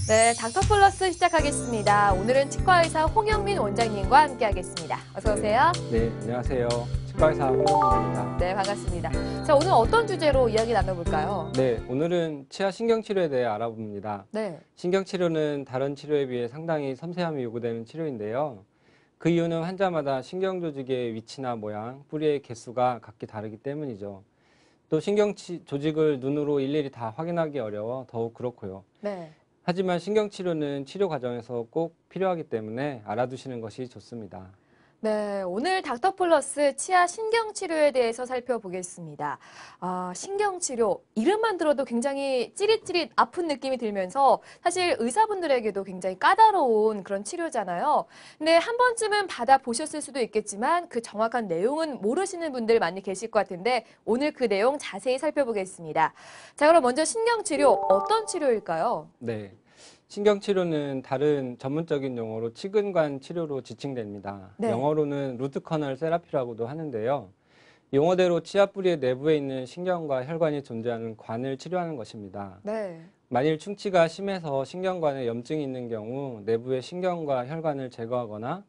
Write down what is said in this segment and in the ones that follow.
네, 닥터플러스 시작하겠습니다. 오늘은 치과의사 홍영민 원장님과 함께하겠습니다. 어서 오세요. 네, 안녕하세요. 치과의사 홍영민입니다. 네, 반갑습니다. 자, 오늘 어떤 주제로 이야기 나눠볼까요? 네, 오늘은 치아 신경치료에 대해 알아봅니다. 네. 신경치료는 다른 치료에 비해 상당히 섬세함이 요구되는 치료인데요. 그 이유는 환자마다 신경조직의 위치나 모양, 뿌리의 개수가 각기 다르기 때문이죠. 또 신경조직을 눈으로 일일이 다 확인하기 어려워 더욱 그렇고요. 네. 하지만 신경치료는 치료 과정에서 꼭 필요하기 때문에 알아두시는 것이 좋습니다. 네, 오늘 닥터플러스 치아 신경치료에 대해서 살펴보겠습니다. 신경치료, 이름만 들어도 굉장히 찌릿찌릿 아픈 느낌이 들면서 사실 의사분들에게도 굉장히 까다로운 그런 치료잖아요. 근데 한 번쯤은 받아보셨을 수도 있겠지만 그 정확한 내용은 모르시는 분들 많이 계실 것 같은데 오늘 그 내용 자세히 살펴보겠습니다. 자, 그럼 먼저 신경치료, 어떤 치료일까요? 네. 신경치료는 다른 전문적인 용어로 치근관 치료로 지칭됩니다. 네. 영어로는 루트 커널 세라피라고도 하는데요. 용어대로 치아 뿌리의 내부에 있는 신경과 혈관이 존재하는 관을 치료하는 것입니다. 네. 만일 충치가 심해서 신경관에 염증이 있는 경우 내부의 신경과 혈관을 제거하거나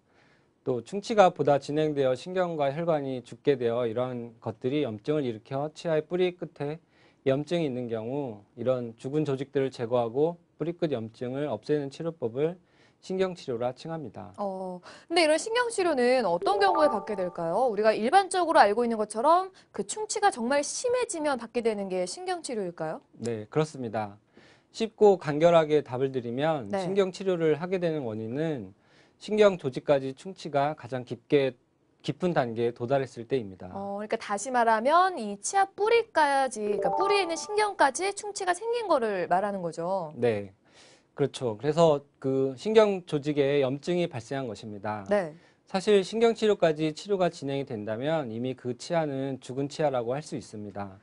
또 충치가 보다 진행되어 신경과 혈관이 죽게 되어 이런 것들이 염증을 일으켜 치아의 뿌리 끝에 염증이 있는 경우 이런 죽은 조직들을 제거하고 뿌리끝 염증을 없애는 치료법을 신경치료라 칭합니다. 근데 이런 신경치료는 어떤 경우에 받게 될까요? 우리가 일반적으로 알고 있는 것처럼 그 충치가 정말 심해지면 받게 되는 게 신경치료일까요? 네, 그렇습니다. 쉽고 간결하게 답을 드리면 네. 신경치료를 하게 되는 원인은 신경 조직까지 충치가 가장 깊은 단계에 도달했을 때입니다. 그러니까 다시 말하면 이 치아 뿌리까지, 그러니까 뿌리에 있는 신경까지 충치가 생긴 거를 말하는 거죠. 네, 그렇죠. 그래서 그 신경 조직에 염증이 발생한 것입니다. 네. 사실 신경치료까지 치료가 진행이 된다면 이미 그 치아는 죽은 치아라고 할 수 있습니다.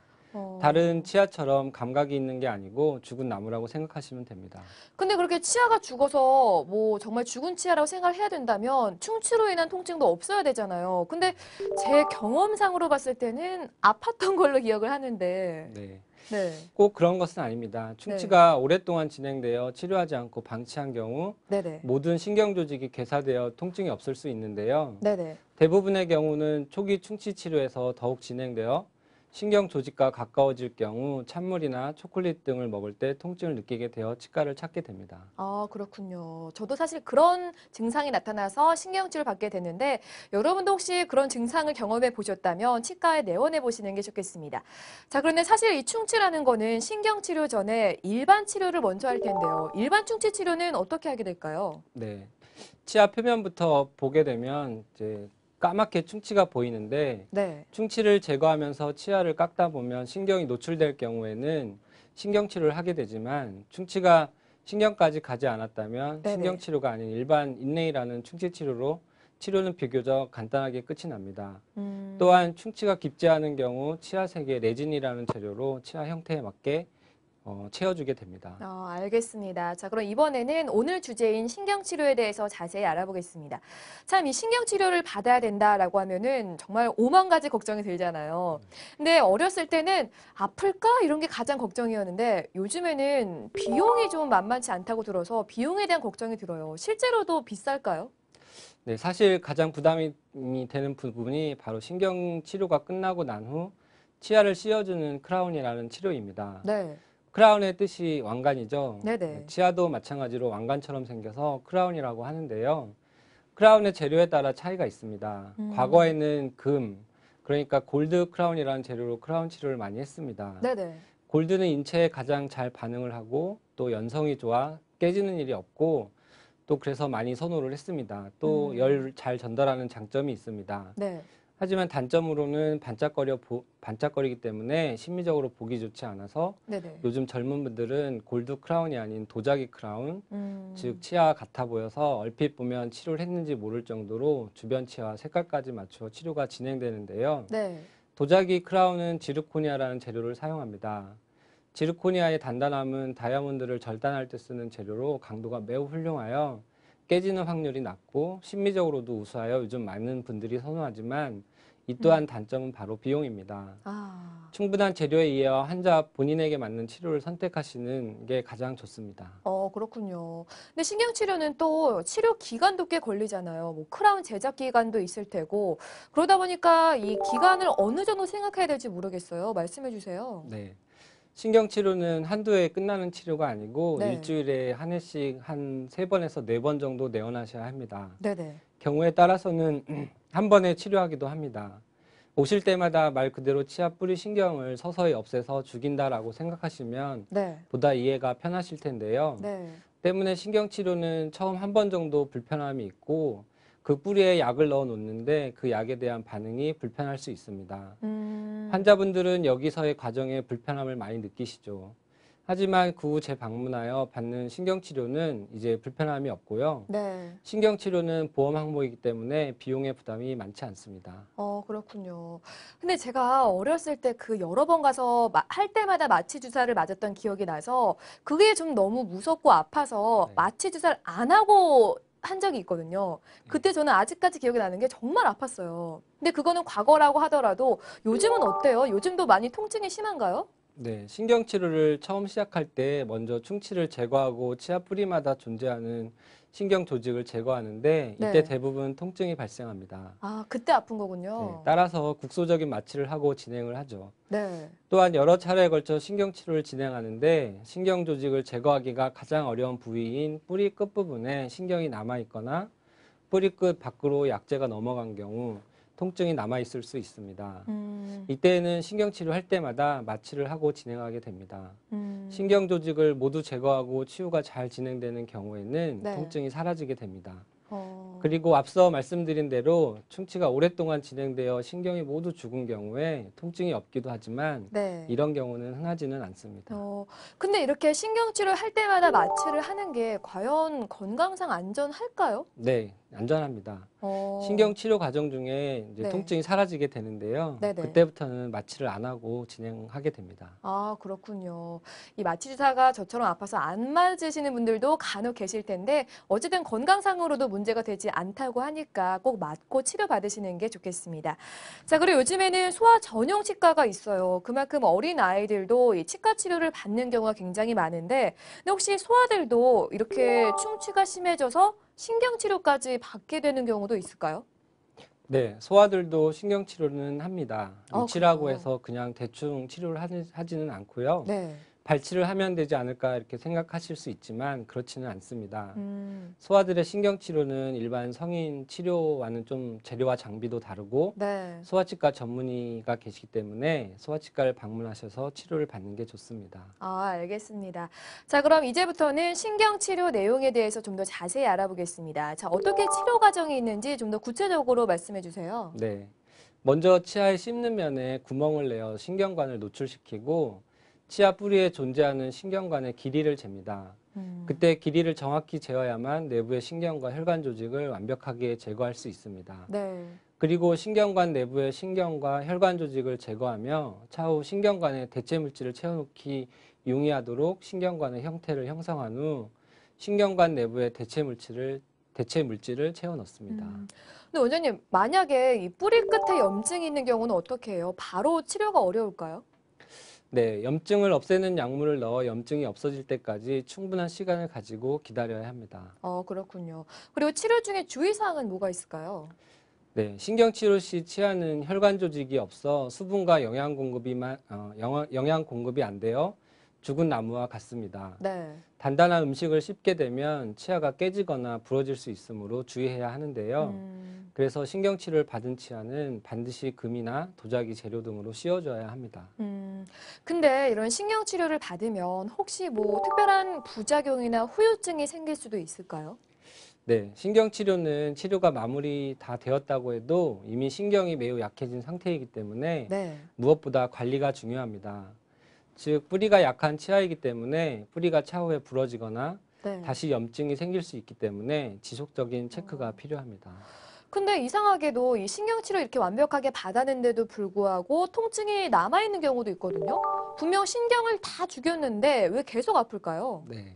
다른 어, 치아처럼 감각이 있는 게 아니고 죽은 나무라고 생각하시면 됩니다. 근데 그렇게 치아가 죽어서 뭐 정말 죽은 치아라고 생각을 해야 된다면 충치로 인한 통증도 없어야 되잖아요. 근데 제 경험상으로 봤을 때는 아팠던 걸로 기억을 하는데. 네. 네. 꼭 그런 것은 아닙니다. 충치가 오랫동안 진행되어 치료하지 않고 방치한 경우 네네. 모든 신경 조직이 괴사되어 통증이 없을 수 있는데요. 네네. 대부분의 경우는 초기 충치 치료에서 더욱 진행되어 신경 조직과 가까워질 경우 찬물이나 초콜릿 등을 먹을 때 통증을 느끼게 되어 치과를 찾게 됩니다. 아, 그렇군요. 저도 사실 그런 증상이 나타나서 신경치료를 받게 됐는데 여러분도 혹시 그런 증상을 경험해 보셨다면 치과에 내원해 보시는 게 좋겠습니다. 자, 그런데 사실 이 충치라는 거는 신경치료 전에 일반 치료를 먼저 할 텐데요. 일반 충치 치료는 어떻게 하게 될까요? 네. 치아 표면부터 보게 되면 이제 까맣게 충치가 보이는데 네. 충치를 제거하면서 치아를 깎다 보면 신경이 노출될 경우에는 신경치료를 하게 되지만 충치가 신경까지 가지 않았다면 네네. 신경치료가 아닌 일반 인레이라는 충치치료로 치료는 비교적 간단하게 끝이 납니다. 음. 또한 충치가 깊지 않은 경우 치아색의 레진이라는 재료로 치아 형태에 맞게 채워주게 됩니다. 알겠습니다. 자, 그럼 이번에는 오늘 주제인 신경치료에 대해서 자세히 알아보겠습니다. 참, 이 신경치료를 받아야 된다라고 하면은 정말 오만 가지 걱정이 들잖아요. 근데 어렸을 때는 아플까? 이런 게 가장 걱정이었는데 요즘에는 비용이 좀 만만치 않다고 들어서 비용에 대한 걱정이 들어요. 실제로도 비쌀까요? 네, 사실 가장 부담이 되는 부분이 바로 신경치료가 끝나고 난 후 치아를 씌워주는 크라운이라는 치료입니다. 네. 크라운의 뜻이 왕관이죠. 네, 네네. 치아도 마찬가지로 왕관처럼 생겨서 크라운이라고 하는데요. 크라운의 재료에 따라 차이가 있습니다. 음. 과거에는 금, 그러니까 골드 크라운이라는 재료로 크라운 치료를 많이 했습니다. 네네. 골드는 인체에 가장 잘 반응을 하고 또 연성이 좋아 깨지는 일이 없고 또 그래서 많이 선호를 했습니다. 또 음. 열 잘 전달하는 장점이 있습니다. 네. 하지만 단점으로는 반짝거리기 때문에 심미적으로 보기 좋지 않아서 네네. 요즘 젊은 분들은 골드 크라운이 아닌 도자기 크라운, 즉 음. 치아 같아 보여서 얼핏 보면 치료를 했는지 모를 정도로 주변 치아 색깔까지 맞춰 치료가 진행되는데요. 네. 도자기 크라운은 지르코니아라는 재료를 사용합니다. 지르코니아의 단단함은 다이아몬드를 절단할 때 쓰는 재료로 강도가 매우 훌륭하여 깨지는 확률이 낮고 심미적으로도 우수하여 요즘 많은 분들이 선호하지만 이 또한 단점은 바로 비용입니다. 아. 충분한 재료에 의해 환자 본인에게 맞는 치료를 선택하시는 게 가장 좋습니다. 그렇군요. 근데 신경치료는 또 치료 기간도 꽤 걸리잖아요. 뭐 크라운 제작 기간도 있을 테고 그러다 보니까 이 기간을 어느 정도 생각해야 될지 모르겠어요. 말씀해 주세요. 네. 신경치료는 한두 해에 끝나는 치료가 아니고 네. 일주일에 한 회씩 한 3번에서 4번 정도 내원하셔야 합니다. 네네. 경우에 따라서는 한 번에 치료하기도 합니다. 오실 때마다 말 그대로 치아 뿌리 신경을 서서히 없애서 죽인다라고 생각하시면 네. 보다 이해가 편하실 텐데요. 네. 때문에 신경치료는 처음 한 번 정도 불편함이 있고 그 뿌리에 약을 넣어 놓는데 그 약에 대한 반응이 불편할 수 있습니다. 음. 환자분들은 여기서의 과정에 불편함을 많이 느끼시죠. 하지만 그 후 재방문하여 받는 신경치료는 이제 불편함이 없고요. 네. 신경치료는 보험 항목이기 때문에 비용의 부담이 많지 않습니다. 그렇군요. 근데 제가 어렸을 때 그 여러 번 가서 할 때마다 마취 주사를 맞았던 기억이 나서 그게 좀 너무 무섭고 아파서 네. 마취 주사를 안 하고 한 적이 있거든요. 네. 그때 저는 아직까지 기억이 나는 게 정말 아팠어요. 근데 그거는 과거라고 하더라도 요즘은 어때요? 요즘도 많이 통증이 심한가요? 네, 신경치료를 처음 시작할 때 먼저 충치를 제거하고 치아 뿌리마다 존재하는 신경 조직을 제거하는데 이때 네. 대부분 통증이 발생합니다. 아, 그때 아픈 네, 거군요. 따라서 국소적인 마취를 하고 진행을 하죠. 네. 또한 여러 차례에 걸쳐 신경치료를 진행하는데 신경 조직을 제거하기가 가장 어려운 부위인 뿌리 끝부분에 신경이 남아있거나 뿌리 끝 밖으로 약재가 넘어간 경우 통증이 남아있을 수 있습니다. 음, 이때에는 신경치료 할 때마다 마취를 하고 진행하게 됩니다. 음, 신경 조직을 모두 제거하고 치유가 잘 진행되는 경우에는 네. 통증이 사라지게 됩니다. 어, 그리고 앞서 말씀드린 대로 충치가 오랫동안 진행되어 신경이 모두 죽은 경우에 통증이 없기도 하지만 네. 이런 경우는 흔하지는 않습니다. 어, 근데 이렇게 신경치료 할 때마다 마취를 하는 게 과연 건강상 안전할까요? 네, 안전합니다. 어, 신경치료 과정 중에 이제 네. 통증이 사라지게 되는데요. 네네. 그때부터는 마취를 안 하고 진행하게 됩니다. 아, 그렇군요. 이 마취 주사가 저처럼 아파서 안 맞으시는 분들도 간혹 계실 텐데 어쨌든 건강상으로도 문제가 되지 않다고 하니까 꼭 맞고 치료받으시는 게 좋겠습니다. 자, 그리고 요즘에는 소아 전용 치과가 있어요. 그만큼 어린 아이들도 이 치과 치료를 받는 경우가 굉장히 많은데 근데 혹시 소아들도 이렇게 충치가 심해져서 신경치료까지 받게 되는 경우도 있을까요? 네, 소아들도 신경치료는 합니다. 유치라고 그래요. 해서 그냥 대충 치료를 하지는 않고요. 네. 발치를 하면 되지 않을까 이렇게 생각하실 수 있지만 그렇지는 않습니다. 음, 소아들의 신경치료는 일반 성인 치료와는 좀 재료와 장비도 다르고 네. 소아치과 전문의가 계시기 때문에 소아치과를 방문하셔서 치료를 받는 게 좋습니다. 아, 알겠습니다. 자, 그럼 이제부터는 신경치료 내용에 대해서 좀 더 자세히 알아보겠습니다. 자, 어떻게 치료 과정이 있는지 좀 더 구체적으로 말씀해 주세요. 네. 먼저 치아의 씹는 면에 구멍을 내어 신경관을 노출시키고 치아 뿌리에 존재하는 신경관의 길이를 잽니다. 음, 그때 길이를 정확히 재어야만 내부의 신경과 혈관 조직을 완벽하게 제거할 수 있습니다. 네. 그리고 신경관 내부의 신경과 혈관 조직을 제거하며 차후 신경관에 대체 물질을 채워넣기 용이하도록 신경관의 형태를 형성한 후 신경관 내부에 대체 물질을 채워 넣습니다. 근데 원장님, 만약에 이 뿌리 끝에 염증이 있는 경우는 어떻게 해요? 바로 치료가 어려울까요? 네, 염증을 없애는 약물을 넣어 염증이 없어질 때까지 충분한 시간을 가지고 기다려야 합니다. 그렇군요. 그리고 치료 중에 주의사항은 뭐가 있을까요? 네, 신경치료 시 치아는 혈관 조직이 없어 수분과 영양 공급이 안 되어 죽은 나무와 같습니다. 네. 단단한 음식을 씹게 되면 치아가 깨지거나 부러질 수 있으므로 주의해야 하는데요. 음, 그래서 신경치료를 받은 치아는 반드시 금이나 도자기 재료 등으로 씌워줘야 합니다. 근데 이런 신경치료를 받으면 혹시 뭐 특별한 부작용이나 후유증이 생길 수도 있을까요? 네, 신경치료는 치료가 마무리 다 되었다고 해도 이미 신경이 매우 약해진 상태이기 때문에 네. 무엇보다 관리가 중요합니다. 즉, 뿌리가 약한 치아이기 때문에 뿌리가 차후에 부러지거나 네. 다시 염증이 생길 수 있기 때문에 지속적인 체크가 어. 필요합니다. 근데 이상하게도 이 신경치료 이렇게 완벽하게 받았는데도 불구하고 통증이 남아있는 경우도 있거든요. 분명 신경을 다 죽였는데 왜 계속 아플까요? 네.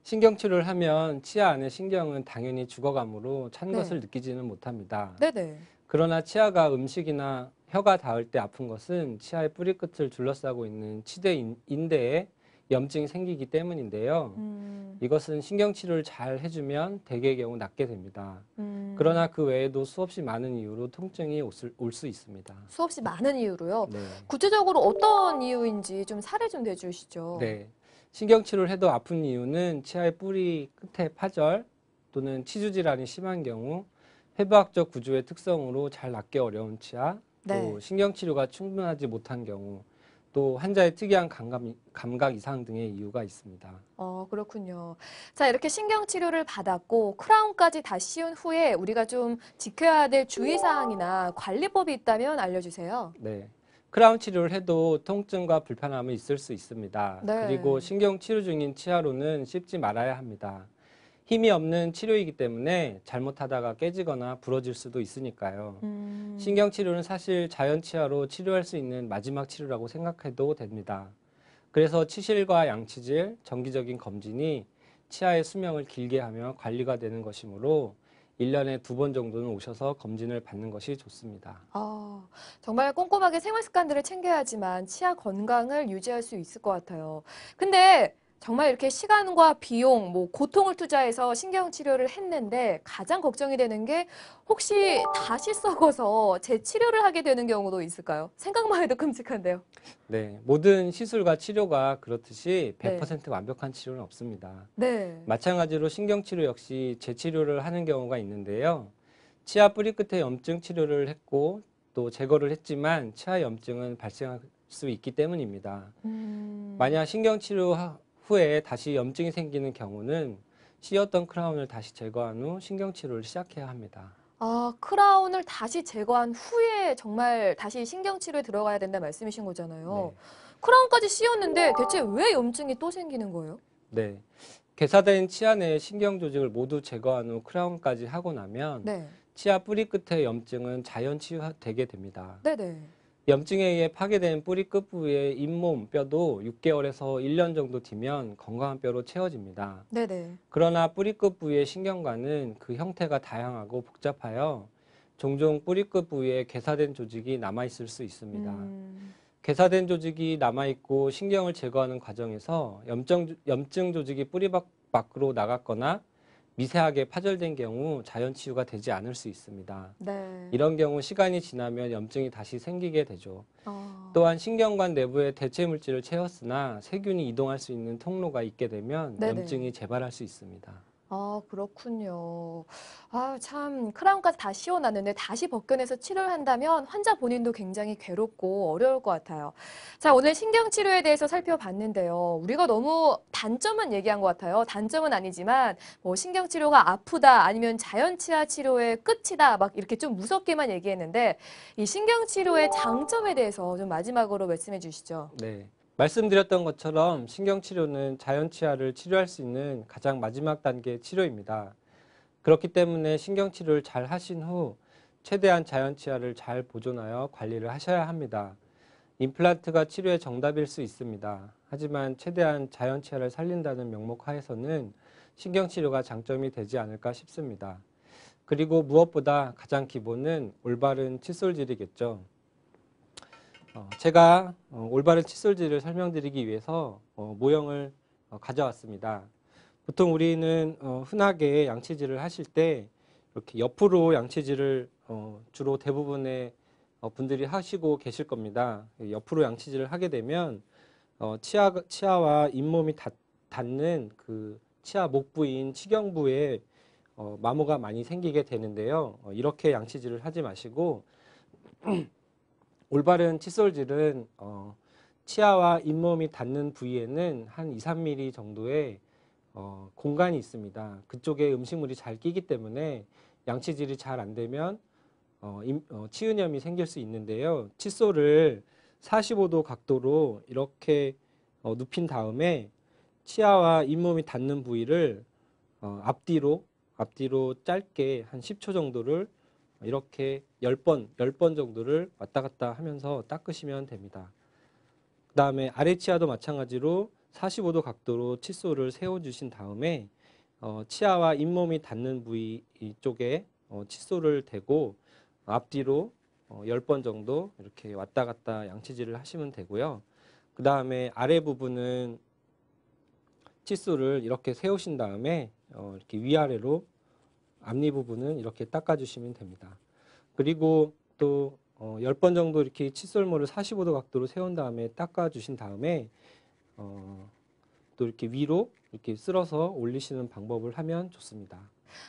신경치료를 하면 치아 안의 신경은 당연히 죽어가므로 찬 네. 것을 느끼지는 못합니다. 네네. 그러나 치아가 음식이나 혀가 닿을 때 아픈 것은 치아의 뿌리 끝을 둘러싸고 있는 치대 인대에 염증이 생기기 때문인데요. 이것은 신경치료를 잘 해주면 대개의 경우 낫게 됩니다. 그러나 그 외에도 수없이 많은 이유로 통증이 올 수 있습니다. 수없이 많은 이유로요. 네. 구체적으로 어떤 이유인지 좀 사례 좀 내주시죠. 네. 신경치료를 해도 아픈 이유는 치아의 뿌리 끝에 파절 또는 치주 질환이 심한 경우, 해부학적 구조의 특성으로 잘 낫기 어려운 치아, 네. 또 신경치료가 충분하지 못한 경우, 또 환자의 특이한 감각 이상 등의 이유가 있습니다. 그렇군요. 자, 이렇게 신경치료를 받았고 크라운까지 다 씌운 후에 우리가 좀 지켜야 될 주의사항이나 관리법이 있다면 알려주세요. 네. 크라운 치료를 해도 통증과 불편함이 있을 수 있습니다. 네. 그리고 신경치료 중인 치아로는 씹지 말아야 합니다. 힘이 없는 치료이기 때문에 잘못하다가 깨지거나 부러질 수도 있으니까요. 신경치료는 사실 자연치아로 치료할 수 있는 마지막 치료라고 생각해도 됩니다. 그래서 치실과 양치질, 정기적인 검진이 치아의 수명을 길게 하며 관리가 되는 것이므로 1년에 2번 정도는 오셔서 검진을 받는 것이 좋습니다. 정말 꼼꼼하게 생활 습관들을 챙겨야지만 치아 건강을 유지할 수 있을 것 같아요. 근데 정말 이렇게 시간과 비용, 고통을 투자해서 신경치료를 했는데 가장 걱정이 되는 게 혹시 다시 썩어서 재치료를 하게 되는 경우도 있을까요? 생각만 해도 끔찍한데요. 네, 모든 시술과 치료가 그렇듯이 네. 100% 완벽한 치료는 없습니다. 네. 마찬가지로 신경치료 역시 재치료를 하는 경우가 있는데요. 치아 뿌리 끝에 염증 치료를 했고 또 제거를 했지만 치아 염증은 발생할 수 있기 때문입니다. 만약 신경치료 후에 다시 염증이 생기는 경우는 씌었던 크라운을 다시 제거한 후 신경치료를 시작해야 합니다. 크라운을 다시 제거한 후에 정말 다시 신경치료에 들어가야 된다 말씀이신 거잖아요. 네. 크라운까지 씌웠는데 대체 왜 염증이 또 생기는 거예요? 네. 괴사된 치아 내 신경 조직을 모두 제거한 후 크라운까지 하고 나면 네. 치아 뿌리 끝의 염증은 자연 치유되게 됩니다. 네네. 염증에 의해 파괴된 뿌리 끝 부위의 잇몸 뼈도 6개월에서 1년 정도 뒤면 건강한 뼈로 채워집니다. 네네. 그러나 뿌리 끝 부위의 신경관은 그 형태가 다양하고 복잡하여 종종 뿌리 끝 부위에 괴사된 조직이 남아있을 수 있습니다. 괴사된 조직이 남아있고 신경을 제거하는 과정에서 염증 조직이 뿌리 밖으로 나갔거나 미세하게 파절된 경우 자연 치유가 되지 않을 수 있습니다. 네. 이런 경우 시간이 지나면 염증이 다시 생기게 되죠. 아, 또한 신경관 내부에 대체 물질을 채웠으나 세균이 이동할 수 있는 통로가 있게 되면 네네. 염증이 재발할 수 있습니다. 그렇군요. 참, 크라운까지 다 씌워놨는데 다시 벗겨내서 치료를 한다면 환자 본인도 굉장히 괴롭고 어려울 것 같아요. 자, 오늘 신경치료에 대해서 살펴봤는데요. 우리가 너무 단점은 얘기한 것 같아요. 단점은 아니지만, 신경치료가 아프다, 아니면 자연치아 치료의 끝이다, 막 이렇게 좀 무섭게만 얘기했는데, 이 신경치료의 장점에 대해서 좀 마지막으로 말씀해 주시죠. 네. 말씀드렸던 것처럼 신경치료는 자연치아를 치료할 수 있는 가장 마지막 단계의 치료입니다. 그렇기 때문에 신경치료를 잘 하신 후 최대한 자연치아를 잘 보존하여 관리를 하셔야 합니다. 임플란트가 치료의 정답일 수 있습니다. 하지만 최대한 자연치아를 살린다는 명목 하에서는 신경치료가 장점이 되지 않을까 싶습니다. 그리고 무엇보다 가장 기본은 올바른 칫솔질이겠죠. 제가 올바른 칫솔질을 설명드리기 위해서 모형을 가져왔습니다. 보통 우리는 흔하게 양치질을 하실 때 이렇게 옆으로 양치질을 주로 대부분의 분들이 하시고 계실 겁니다. 옆으로 양치질을 하게 되면 치아와 잇몸이 닿는 그 치아 목 부위인 치경부에 마모가 많이 생기게 되는데요. 이렇게 양치질을 하지 마시고 올바른 칫솔질은 치아와 잇몸이 닿는 부위에는 한 2, 3mm 정도의 공간이 있습니다. 그쪽에 음식물이 잘 끼기 때문에 양치질이 잘 안 되면 치은염이 생길 수 있는데요. 칫솔을 45도 각도로 이렇게 눕힌 다음에 치아와 잇몸이 닿는 부위를 앞뒤로 짧게 한 10초 정도를 이렇게 10번 정도를 왔다 갔다 하면서 닦으시면 됩니다. 그 다음에 아래 치아도 마찬가지로 45도 각도로 칫솔을 세워주신 다음에 치아와 잇몸이 닿는 부위 쪽에 칫솔을 대고 앞뒤로 10번 정도 이렇게 왔다 갔다 양치질을 하시면 되고요. 그 다음에 아래 부분은 칫솔을 이렇게 세우신 다음에 이렇게 위아래로 앞니 부분은 이렇게 닦아주시면 됩니다. 그리고 또 10번 정도 이렇게 칫솔모를 45도 각도로 세운 다음에 닦아주신 다음에 또 이렇게 위로 이렇게 쓸어서 올리시는 방법을 하면 좋습니다.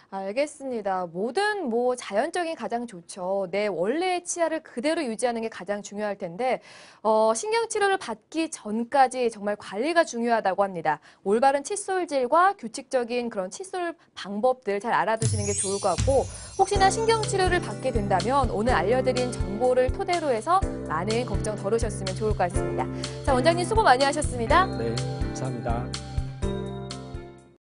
알겠습니다. 뭐든 뭐 자연적인 가장 좋죠. 내 원래의 치아를 그대로 유지하는 게 가장 중요할 텐데 신경치료를 받기 전까지 정말 관리가 중요하다고 합니다. 올바른 칫솔질과 규칙적인 그런 칫솔 방법들 잘 알아두시는 게 좋을 것 같고 혹시나 신경치료를 받게 된다면 오늘 알려드린 정보를 토대로 해서 많은 걱정 덜으셨으면 좋을 것 같습니다. 자, 원장님 수고 많이 하셨습니다. 네, 감사합니다.